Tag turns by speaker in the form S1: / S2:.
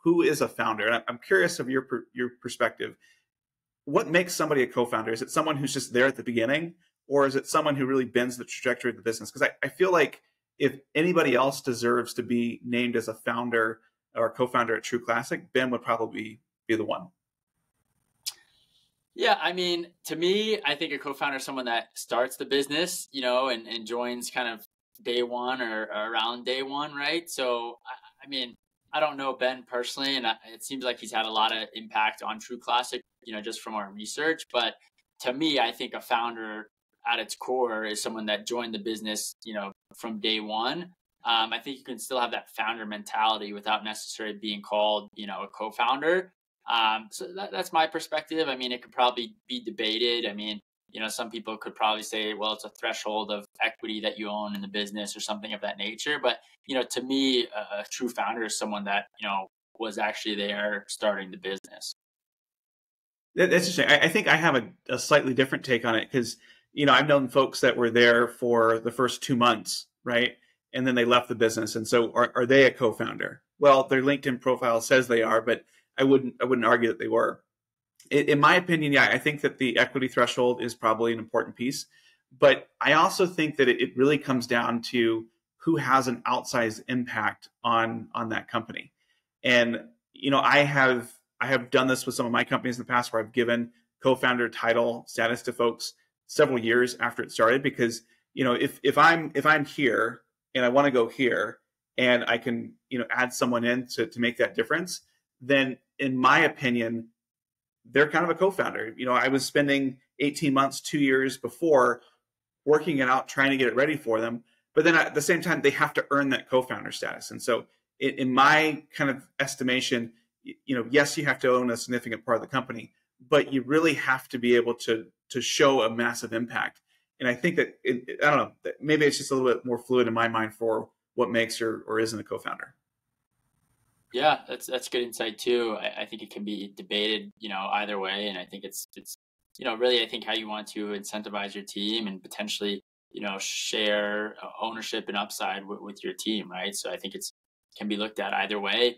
S1: who is a founder? And I'm curious of your perspective. What makes somebody a co-founder? Is it someone who's just there at the beginning, or is it someone who really bends the trajectory of the business? Because I feel like if anybody else deserves to be named as a founder or co-founder at True Classic, Ben would probably be the one.
S2: Yeah, I mean, to me, I think a co-founder is someone that starts the business, and joins kind of day one or around day one, right? So, I mean, I don't know Ben personally, and it seems like he's had a lot of impact on True Classic, just from our research. But to me, I think a founder at its core is someone that joined the business, from day one. I think you can still have that founder mentality without necessarily being called, a co-founder. So that's my perspective. I mean, it could probably be debated. I mean, some people could probably say, well, it's a threshold of equity that you own in the business or something of that nature. But, to me, a true founder is someone that, was actually there starting the business.
S1: That's interesting. I think I have a slightly different take on it because, I've known folks that were there for the first 2 months, right? And then they left the business. And so are they a co-founder? Well, their LinkedIn profile says they are, but I wouldn't argue that they were. In my opinion, yeah, I think that the equity threshold is probably an important piece. But I also think that it really comes down to who has an outsized impact on that company. And, I have done this with some of my companies in the past where I've given co-founder title status to folks several years after it started because, if I'm here and I want to go here and I can, add someone in to make that difference, then in my opinion, they're kind of a co-founder. I was spending 18 months, 2 years before working it out, trying to get it ready for them. But then at the same time, they have to earn that co-founder status. And so in my kind of estimation, yes, you have to own a significant part of the company, but you really have to be able to show a massive impact. And I think that, I don't know, maybe it's just a little bit more fluid in my mind for what makes or isn't a co-founder.
S2: Yeah, that's good insight too. I think it can be debated, either way, and I think it's really I think how you want to incentivize your team and potentially share ownership and upside with your team, right? So I think it's can be looked at either way.